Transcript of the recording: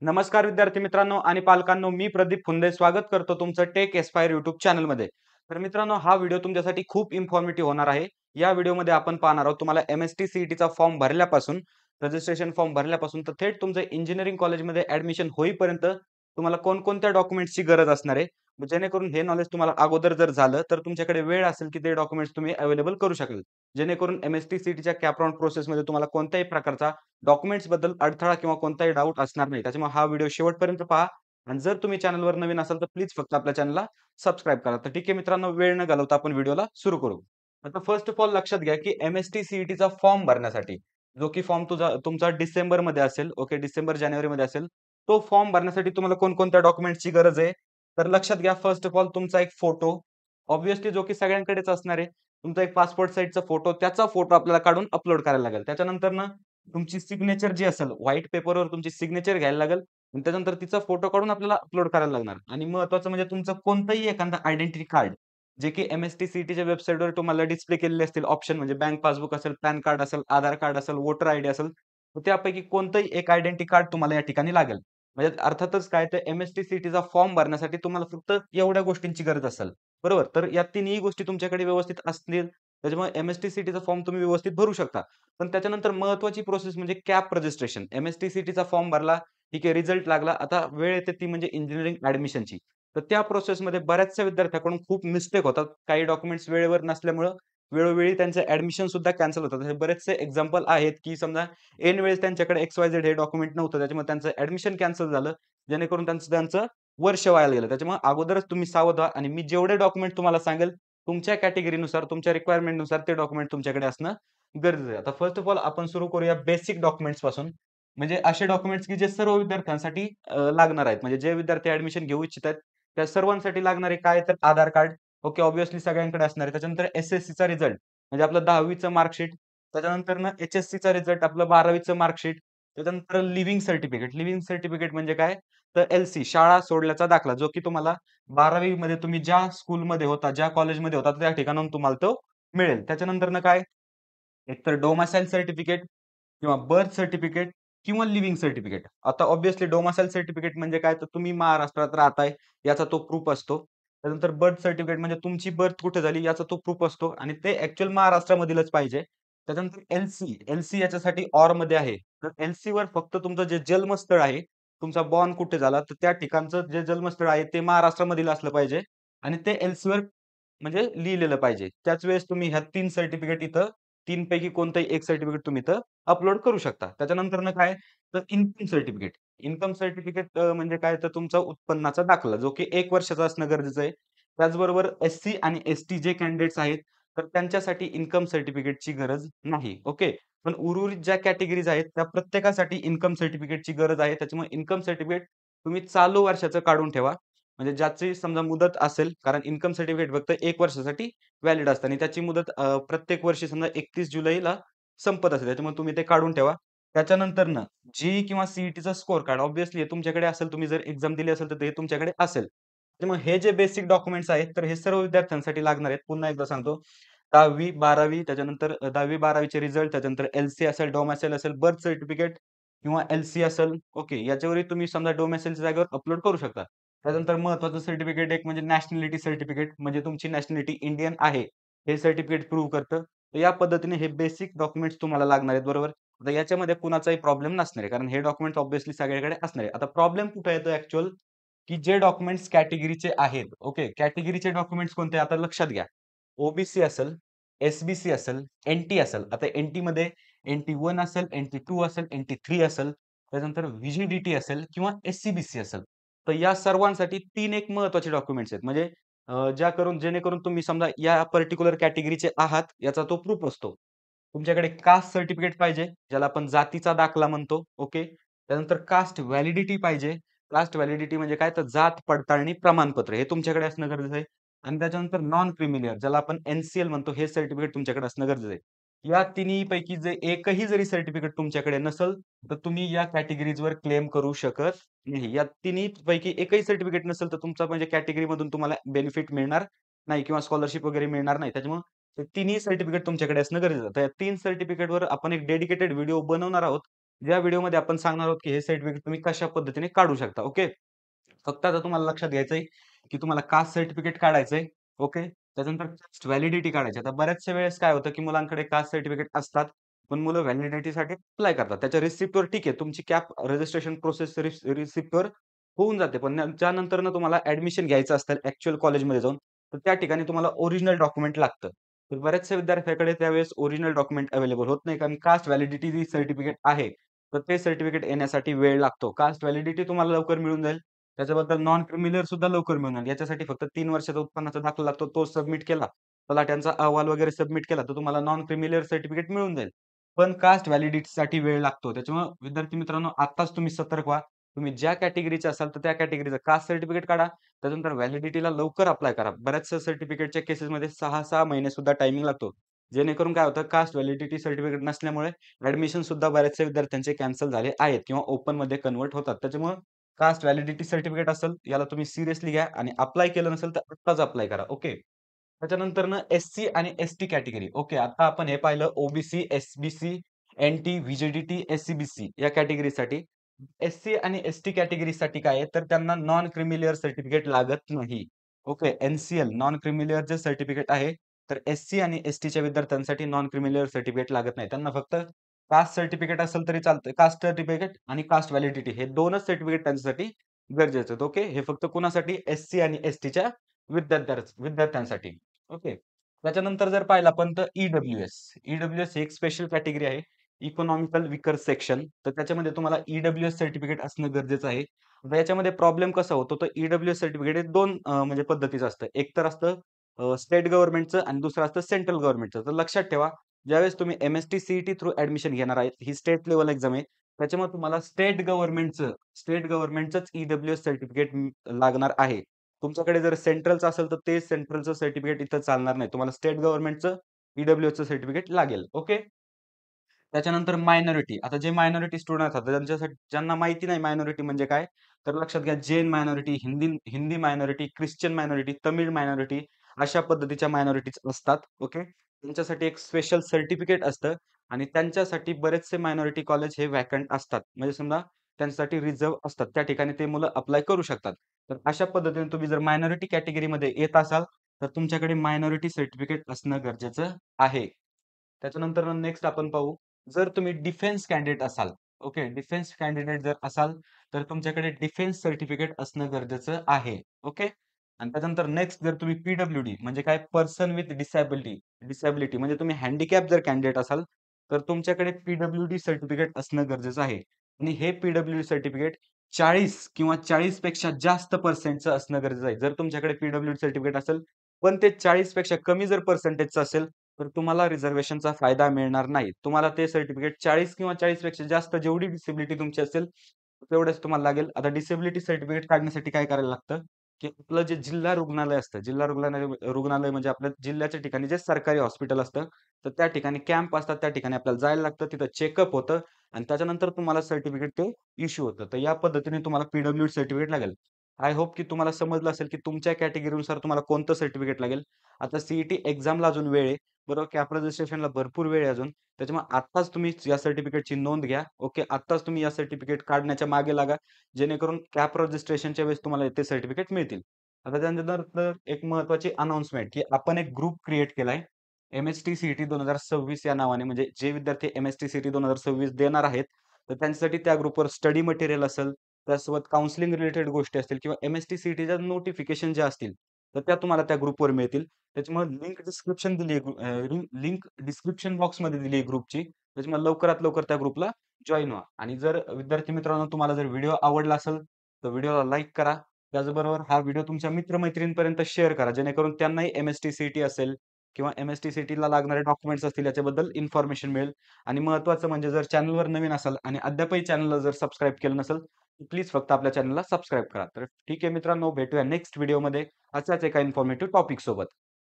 नमस्कार विद्यार्थी मित्रांनो आणि पालकांनो, मी प्रदीप फुंदे स्वागत करतो तुमचं टेक एस्पायर यूट्यूब चॅनलमध्ये. तर मित्रांनो, हा व्हिडिओ तुमच्यासाठी खूप इन्फॉर्मेटिव्ह होणार आहे. या व्हिडिओमध्ये आपण पाहणार आहोत तुम्हाला एम-एस-टी सी-ई-टीचा फॉर्म भरल्यापासून, रजिस्ट्रेशन फॉर्म भरल्यापासून तर थेट तुमचं इंजिनिअरिंग कॉलेजमध्ये ॲडमिशन होईपर्यंत तुम्हाला कोणकोणत्या डॉक्युमेंट्सची गरज असणार आहे. जेणेकरून हे नॉलेज तुम्हाला अगोदर जर झालं, तर तुमच्याकडे वेळ असेल की ते डॉक्युमेंट्स तुम्ही अवेलेबल करू शकाल. जेणेकरून एम-एस-टी सी-ई-टीच्या कॅप राउंड प्रोसेसमध्ये तुम्हाला कोणत्याही प्रकारचा डॉक्युमेंट्स बद्दल अडथळा किंवा कोणताही डाऊट असणार नाही. त्याच्यामुळे हा व्हिडिओ शेवटपर्यंत पहा आणि जर तुम्ही चॅनलवर नवीन असाल तर प्लीज फक्त आपल्या चॅनलला सबस्क्राईब करा. तर ठीक आहे मित्रांनो, वेळ न घालवता आपण व्हिडिओला सुरू करू. आता फर्स्ट ऑफ ऑल लक्षात घ्या की एम-एस-टी सी-ई-टीचा फॉर्म भरण्यासाठी जो की फॉर्म तुमचा डिसेंबरमध्ये असेल, ओके, डिसेंबर-जानेवारीमध्ये असेल. तो फॉर्म भरण्यासाठी तुम्हाला कोणकोणत्या डॉक्युमेंट्सची गरज आहे? तर लक्षात घ्या, फर्स्ट ऑफ ऑल तुमचा एक फोटो, ऑब्व्हियसली जो की सगळ्यांकडेच असणार आहे. तुमचा एक पासपोर्ट साइजचा फोटो, त्याचा फोटो आपल्याला काढून अपलोड करायला लागेल. त्याच्यानंतर ना तुमची सिग्नेचर जी असेल, व्हाईट पेपरवर तुमची सिग्नेचर घ्यायला लागेल आणि त्याच्यानंतर तिचा फोटो काढून आपल्याला अपलोड करायला लागणार आणि महत्त्वाचं म्हणजे तुमचं कोणतंही एखादं आयडेंटिटी कार्ड, जे की एम-एस-टी-सी-ईटीच्या वेबसाईटवर तुम्हाला डिस्प्ले केलेले असतील ऑप्शन, म्हणजे बँक पासबुक असेल, पॅन कार्ड असेल, आधार कार्ड असेल, वोटर आयडी असेल, तर त्यापैकी कोणतंही एक आयडेंटिटी कार्ड तुम्हाला या ठिकाणी लागेल. म्हणजे अर्थातच काय, तर एम-एस-टी-सी-ईटीचा फॉर्म भरण्यासाठी तुम्हाला फक्त एवढ्या गोष्टींची गरज असेल. बरोबर? तर या तिन्ही गोष्टी तुमच्याकडे व्यवस्थित असतील, त्याच्यामुळे एम-एस-टी-सी-ईटीचा फॉर्म तुम्ही व्यवस्थित भरू शकता. पण त्याच्यानंतर महत्त्वाची प्रोसेस म्हणजे कॅप रजिस्ट्रेशन. एम-एस-टी-सी-टीचा फॉर्म भरला, ठीक आहे, रिझल्ट लागला. आता वेळ येते ती म्हणजे इंजिनिअरिंग ॲडमिशनची. तर त्या प्रोसेसमध्ये बऱ्याचशा विद्यार्थ्यांकडून खूप मिस्टेक होतात. काही डॉक्युमेंट्स वेळेवर नसल्यामुळं वेळोवेळी त्यांचं ॲडमिशन सुद्धा कॅन्सल होतात. असे बरेचसे एक्झाम्पल आहेत, की समजा ऐन वेळेस त्यांच्याकडे एक्स-वाय-झेड हे डॉक्युमेंट नव्हतं. त्याच्यामुळे त्यांचं ॲडमिशन कॅन्सल झालं. जेणेकरून त्यांचं त्यांचं वर्ष वाया गेलं. त्याच्यामुळे अगोदरच तुम्ही सावध व्हा आणि मी जेवढे डॉक्युमेंट तुम्हाला सांगेल, तुमच्या कॅटेगरीनुसार, तुमच्या रिक्वायरमेंटनुसार ते डॉक्युमेंट तुमच्याकडे असणं गरजेचं आहे. आता फर्स्ट ऑफ ऑल आपण सुरू करूया बेसिक डॉक्युमेंट्स पासून. म्हणजे असे डॉक्युमेंट्स की जे सर्व विद्यार्थ्यांसाठी लागणार आहेत. म्हणजे जे विद्यार्थी ॲडमिशन घेऊ इच्छित आहेत, त्या सर्वांसाठी लागणारे काय, तर आधार कार्ड. ओके, ऑब्व्हियसली सगळ्यांकडे असणार आहे. त्याच्यानंतर एस-एस-सीचा रिझल्ट म्हणजे आपलं 10वीचं मार्कशीट. त्याच्यानंतर ना एच-एस-सीचा रिझल्ट आपलं 12वीचं मार्कशीट. त्याच्यानंतर लिव्हिंग सर्टिफिकेट. लिव्हिंग सर्टिफिकेट म्हणजे काय, तर एल-सी, शाळा सोडल्याचा दाखला, जो की तुम्हाला 12वी मध्ये तुम्ही ज्या स्कूलमध्ये होता, ज्या कॉलेजमध्ये होता, त्या ठिकाणाहून तुम्हाला तो मिळेल. त्याच्यानंतर काय, एकतर डोमासाइल सर्टिफिकेट किंवा बर्थ सर्टिफिकेट किंवा लिव्हिंग सर्टिफिकेट. आता ऑब्व्हियसली डोमासाइल सर्टिफिकेट म्हणजे काय, तर तुम्ही महाराष्ट्रात राहताय याचा तो प्रूफ असतो. त्यानंतर बर्थ सर्टिफिकेट म्हणजे तुमची बर्थ कुठे झाली याचा तो प्रूफ असतो आणि ते ॲक्चुअल महाराष्ट्रामधीलच पाहिजे. त्याच्यानंतर एल-सी. एल-सी याच्यासाठी ऑरमध्ये आहे. तर एल-सीवर फक्त तुमचं जे जन्मस्थळ आहे, तुमचा बॉर्न कुठे झाला, तर त्या ठिकाणचं जे जन्मस्थळ आहे ते महाराष्ट्रामधील असलं पाहिजे आणि ते एल-सीवर म्हणजे लिहिलेलं पाहिजे. त्याच वेळेस तुम्ही ह्या 3 सर्टिफिकेट इथं, 3 पैकी कोणतंही एक सर्टिफिकेट तुम्ही इथं अपलोड करू शकता. त्याच्यानंतरनं काय, तर इन्कम सर्टिफिकेट. इन्कम सर्टिफिकेट म्हणजे काय, तर तुमचा उत्पन्नाचा दाखला, जो की 1 वर्षाचा असणं गरजेचं आहे. त्याचबरोबर एस-सी आणि एस-टी जे कॅन्डिडेट्स आहेत, तर त्यांच्यासाठी इन्कम सर्टिफिकेटची गरज नाही. ओके. पण उर्वरित ज्या कॅटेगरीज आहेत, त्या प्रत्येकासाठी इन्कम सर्टिफिकेटची गरज आहे. त्याच्यामुळे इन्कम सर्टिफिकेट तुम्ही चालू वर्षाचं काढून ठेवा. म्हणजे ज्याची समजा मुदत असेल, कारण इन्कम सर्टिफिकेट फक्त 1 वर्षासाठी व्हॅलिड असतं आणि त्याची मुदत प्रत्येक वर्षी समजा 31 जुलैला संपत असते. त्याच्यामुळे तुम्ही ते काढून ठेवा. त्याच्यानंतरनं जी किंवा सी-ई-टीचं स्कोर कार्ड ऑब्व्हियसली हे तुमच्याकडे असेल. तुम्ही जर एक्झाम दिली असेल, तर ते तुमच्याकडे असेल. त्यामुळे हे जे बेसिक डॉक्युमेंट्स आहेत, तर हे सर्व विद्यार्थ्यांसाठी लागणार आहेत. पुन्हा एकदा सांगतो, 10वी, 12वी, त्याच्यानंतर 10वी, 12वीचे रिझल्ट, त्याच्यानंतर एल-सी असेल, डोमेसाइल असेल, बर्थ सर्टिफिकेट किंवा एल-सी असेल, ओके. याच्यावरही तुम्ही समजा डोमेसाइलच्या जागेवर अपलोड करू शकता. त्यानंतर महत्त्वाचं सर्टिफिकेट एक म्हणजे नॅशनॅलिटी सर्टिफिकेट, म्हणजे तुमची नॅशनॅलिटी इंडियन आहे, हे सर्टिफिकेट प्रूव्ह करतं. तर या पद्धतीने हे बेसिक डॉक्युमेंट्स तुम्हाला लागणार आहेत, बरोबर. आता याच्यामध्ये कुणाचाही प्रॉब्लेम नसणार आहे, कारण हे डॉक्युमेंट्स ऑब्व्हियसली सगळ्याकडे असणार आहे. आता प्रॉब्लेम कुठे येतो ॲक्चुअल, की जे डॉक्युमेंट्स कॅटेगरीचे आहेत, ओके. कॅटेगरीचे डॉक्युमेंट्स कोणते आता लक्षात घ्या. ओ-बी-सी असेल, एस-बी-सी असेल, एन-टी असेल. आता एन-टीमध्ये एन-टी 1 असेल, एन-टी 2 असेल, एन-टी 3 असेल. त्याच्यानंतर व्ही-जी-डी-टी असेल किंवा एस-सी-बी-सी असेल. तर या सर्वांसाठी 3 एक महत्त्वाचे डॉक्युमेंट्स आहेत. म्हणजे जेणेकरून तुम्ही समजा या पर्टिक्युलर कॅटेगरीचे आहात, याचा तो प्रूफ असतो. तुमच्याकडे कास्ट सर्टिफिकेट पाहिजे, ज्याला आपण जातीचा दाखला म्हणतो, ओके. त्यानंतर कास्ट व्हॅलिडिटी पाहिजे. कास्ट व्हॅलिडिटी म्हणजे काय, तर जात पडताळणी प्रमाणपत्र, हे तुमच्याकडे असणं गरजेचं आहे. आणि त्याच्यानंतर नॉन क्रिमिलियर, ज्याला आपण एन-सी-एल म्हणतो, हे सर्टिफिकेट तुमच्याकडे असणं गरजेचं आहे. या तिन्हीपैकी जे एकही जरी सर्टिफिकेट तुमच्याकडे नसेल, तर तुम्ही या कॅटेगरीजवर क्लेम करू शकत नाही. या तिन्हीपैकी एकही सर्टिफिकेट नसेल, तर तुमचा म्हणजे कॅटेगरीमधून तुम्हाला बेनिफिट मिळणार नाही किंवा स्कॉलरशिप वगैरे मिळणार नाही. त्याच्यामुळे ते तिन्ही सर्टिफिकेट तुमच्याकडे असणं गरजेचं आहे. तर या 3 सर्टिफिकेटवर आपण एक डेडिकेटेड व्हिडिओ बनवणार आहोत. ज्या व्हिडिओमध्ये आपण सांगणार आहोत, की हे सर्टिफिकेट तुम्ही कशा पद्धतीने काढू शकता. ओके. फक्त आता तुम्हाला लक्षात घ्यायचंय, की तुम्हाला कास्ट सर्टिफिकेट काढायचंय. ओके. त्याच्यानंतर कास्ट व्हॅलिडिटी काढायची. आता बऱ्याचशा वेळेस काय होतं, की मुलांकडे कास्ट सर्टिफिकेट असतात, पण मुलं व्हॅलिडिटीसाठी अप्लाय करतात. त्याच्या रिसिप्टवर ठीक आहे, तुमची कॅप रजिस्ट्रेशन प्रोसेस रिसिप्टवर होऊन जाते. पण त्यानंतर तुम्हाला ॲडमिशन घ्यायचं असतं ॲक्चुअल कॉलेजमध्ये जाऊन, तर त्या ठिकाणी तुम्हाला ओरिजिनल डॉक्युमेंट लागतं. तर बऱ्याचशा विद्यार्थ्यांकडे त्यावेळेस ओरिजिनल डॉक्युमेंट अवेलेबल होत नाही, कारण कास्ट व्हॅलिडिटी जी सर्टिफिकेट आहे, तर ते सर्टिफिकेट येण्यासाठी वेळ लागतो. कास्ट व्हॅलिडिटी तुम्हाला लवकर मिळून जाईल. त्याच्याबद्दल नॉन क्रिमिलियर सुद्धा लवकर मिळून जाईल. याच्यासाठी फक्त 3 वर्षाचा उत्पन्नाचा दाखला लागतो. तो सबमिट केला, तलाठ्यांचा अहवाल वगैरे सबमिट केला, तर तुम्हाला नॉन क्रिमिलियर सर्टिफिकेट मिळून जाईल. पण कास्ट व्हॅलिडिटीसाठी वेळ लागतो. त्याच्यामुळे विद्यार्थी मित्रांनो, आत्ताच तुम्ही सतर्क व्हा. तुम्ही ज्या कॅटेगरीचे असाल, तर त्या कॅटेगरीचं कास्ट सर्टिफिकेट काढा. त्याच्यानंतर व्हॅलिडिटीला लवकर अप्लाय करा. बऱ्याचशा सर्टिफिकेटच्या केसेसमध्ये 6-6 महिने सुद्धा टायमिंग लागतो. जेणेकरून काय होतं, कास्ट व्हॅलिडिटी सर्टिफिकेट नसल्यामुळे ॲडमिशन सुद्धा बऱ्याचशा विद्यार्थ्यांचे कॅन्सल झाले आहेत किंवा ओपनमध्ये कन्व्हर्ट होतात. त्याच्यामुळे कास्ट व्हॅलिडिटी सर्टिफिकेट असेल, याला तुम्ही सिरियसली घ्या आणि अप्लाय केलं नसेल तर आत्ताच अप्लाय करा. ओके. त्याच्यानंतरनं एस-सी आणि एस-टी कॅटेगरी. ओके. आता आपण हे पाहिलं ओ-बी-सी, एस-बी-सी, एन-टी, व्ही-जी-डी-टी, एस-सी-बी-सी या कॅटेगरीसाठी. एस-सी आणि एस-टी कॅटेगरीसाठी काय आहे, तर त्यांना नॉन क्रिमिलियर सर्टिफिकेट लागत नाही. ओके. एन-सी-एल नॉन क्रिमिलियर जे सर्टिफिकेट आहे, तर एस-सी आणि एस-टीच्या विद्यार्थ्यांसाठी नॉन क्रिमिलियर सर्टिफिकेट लागत नाही. त्यांना फक्त कास्ट सर्टिफिकेट असेल तरी चालतं. कास्ट सर्टिफिकेट आणि कास्ट व्हॅलिडिटी हे 2च सर्टिफिकेट त्यांच्यासाठी गरजेचे आहेत. ओके. हे फक्त कुणासाठी एस-सी आणि एस-टीच्या विद्यार्थ्यांसाठी. ओके. त्याच्यानंतर जर पाहिलं आपण तर ई-डब्ल्यू-एस. ई-डब्ल्यू-एस ही एक स्पेशल कॅटेगरी आहे. Economical weaker section. तर त्याच्यामध्ये तुम्हाला ई-डब्ल्यू-एस सर्टिफिकेट असणं गरजेचं आहे. आता याच्यामध्ये प्रॉब्लेम कसा होतो, तर ई-डब्ल्यू-एस सर्टिफिकेट हे 2 म्हणजे पद्धतीचं असतं. एक तर असतं स्टेट गव्हर्नमेंटचं आणि दुसरं असतं सेंट्रल गव्हर्नमेंटचं. तर लक्षात ठेवा, ज्यावेळेस तुम्ही एम-एस-टी सी-ई-टी थ्रू ॲडमिशन घेणार आहेत, ही स्टेट लेव्हल एक्झाम आहे. त्याच्यामुळे तुम्हाला स्टेट गव्हर्नमेंटचंच ई-डब्ल्यू-एस सर्टिफिकेट लागणार आहे. तुमच्याकडे जर सेंट्रलचं असेल, तर ते सेंट्रलचं सर्टिफिकेट इथं चालणार नाही. तुम्हाला स्टेट गव्हर्नमेंटचं ई-डब्ल्यू-एसचं सर्टिफिकेट लागेल. ओके. त्याच्यानंतर मायनॉरिटी. आता जे मायनॉरिटी स्टुडंट असतात, त्यांच्यासाठी ज्यांना माहिती नाही मायनॉरिटी म्हणजे काय, तर लक्षात घ्या Jain minority, Hindi Hindi minority, Christian minority, Tamil minority अशा पद्धतीच्या मायनॉरिटीज असतात. ओके. त्यांच्यासाठी एक स्पेशल सर्टिफिकेट असतं आणि त्यांच्यासाठी बरेचसे मायनॉरिटी कॉलेज हे व्हॅकंट असतात. म्हणजे समजा त्यांच्यासाठी रिझर्व्ह असतात. त्या ठिकाणी ते मुलं अप्लाय करू शकतात. तर अशा पद्धतीने तुम्ही जर मायनॉरिटी कॅटेगरीमध्ये येत असाल, तर तुमच्याकडे मायनॉरिटी सर्टिफिकेट असणं गरजेचं आहे. त्याच्यानंतर नेक्स्ट आपण पाहू, जर तुम्ही डिफेन्स कॅन्डिडेट असाल, ओके, डिफेन्स कॅन्डिडेट जर असाल, तर तुमच्याकडे डिफेन्स सर्टिफिकेट असणं गरजेचं आहे. ओके. आणि त्याच्यानंतर नेक्स्ट जर तुम्ही पी-डब्ल्यू-डी म्हणजे काय पर्सन विथ डिसॅबिलिटी म्हणजे तुम्ही हँडिकॅप जर कॅन्डिडेट असाल, तर तुमच्याकडे पी-डब्ल्यू-डी सर्टिफिकेट असणं गरजेचं आहे. आणि हे पी-डब्ल्यू-डी सर्टिफिकेट 40 किंवा 40 पेक्षा जास्त पर्सेंटचं असणं गरजेचं आहे. जर तुमच्याकडे पी-डब्ल्यू-डी सर्टिफिकेट असेल, पण ते 40 पेक्षा कमी जर पर्सेंटेजचं असेल, तर तुम्हाला रिझर्व्हेशनचा फायदा मिळणार नाही. तुम्हाला ते सर्टिफिकेट 40 किंवा 40 पेक्षा जास्त जेवढी डिसेबिलिटी तुमची असेल, तेवढंच तुम्हाला लागेल. आता डिसेबिलिटी सर्टिफिकेट काढण्यासाठी काय करायला लागतं, की आपलं जे जिल्हा रुग्णालय असतं, जिल्हा रुग्णालय रुग्णालय म्हणजे आपल्या जिल्ह्याच्या ठिकाणी जे सरकारी हॉस्पिटल असतं, तर त्या ठिकाणी कॅम्प असतात, त्या ठिकाणी आपल्याला जायला लागतं. तिथं चेकअप होतं आणि त्याच्यानंतर तुम्हाला सर्टिफिकेट ते इश्यू होतं. तर या पद्धतीने तुम्हाला पी सर्टिफिकेट लागेल. आय होप की तुम्हाला समजलं असेल, की तुमच्या कॅटेगरीनुसार तुम्हाला कोणतं सर्टिफिकेट लागेल. आता सी एक्झामला अजून वेळ आहे. बरोबर, कॅप रजिस्ट्रेशनला भरपूर वेळ आहे अजून. त्याच्यामुळे आत्ताच तुम्ही या सर्टिफिकेटची नोंद घ्या. ओके. आत्ताच तुम्ही या सर्टिफिकेट काढण्याच्या मागे लागा. जेणेकरून कॅप रजिस्ट्रेशनच्या वेळेस तुम्हाला ते सर्टिफिकेट मिळतील. आता त्यानंतर एक महत्त्वाची अनाउन्समेंट, की आपण एक ग्रुप क्रिएट केलाय. एम-एस-टी सी-ई-टी 2026 या नावाने म्हणजे जे विद्यार्थी एम-एस-टी सी-ई-टी 2026 देणार आहेत, तर त्यांच्यासाठी त्या ग्रुपवर स्टडी मटेरियल असेल, त्यासोबत काउन्सिलिंग रिलेटेड गोष्टी असतील किंवा एम-एस-टी सी-ई-टीच्या नोटिफिकेशन ज्या असतील, तर त्या तुम्हाला त्या ग्रुपवर मिळतील. त्याच्यामुळे लिंक डिस्क्रिप्शन बॉक्समध्ये दिली आहे ग्रुपची. त्याच्यामुळे लवकरात लवकर त्या ग्रुपला जॉइन व्हा. आणि जर विद्यार्थी मित्रांनो तुम्हाला जर व्हिडिओ आवडला असेल, तर व्हिडिओला लाईक करा. त्याचबरोबर हा व्हिडिओ तुमच्या मित्र-मैत्रिणींपर्यंत शेअर करा. जेणेकरून त्यांनाही एम-एस-टी सी-ई-टी असेल किंवा एम-एस-टी सी-ई-टीला लागणारे डॉक्युमेंट्स असतील याच्याबद्दल इन्फॉर्मेशन मिळेल. आणि महत्त्वाचं म्हणजे जर चॅनलवर नवीन असाल आणि अद्यापही चॅनलला जर सबस्क्राईब केलं नसेल, तर प्लीज फक्त आपल्या चॅनलला सबस्क्राईब करा. तर ठीक आहे मित्रांनो, भेटूया नेक्स्ट व्हिडिओमध्ये अशाच एका इन्फॉर्मेटिव्ह टॉपिक सोबत.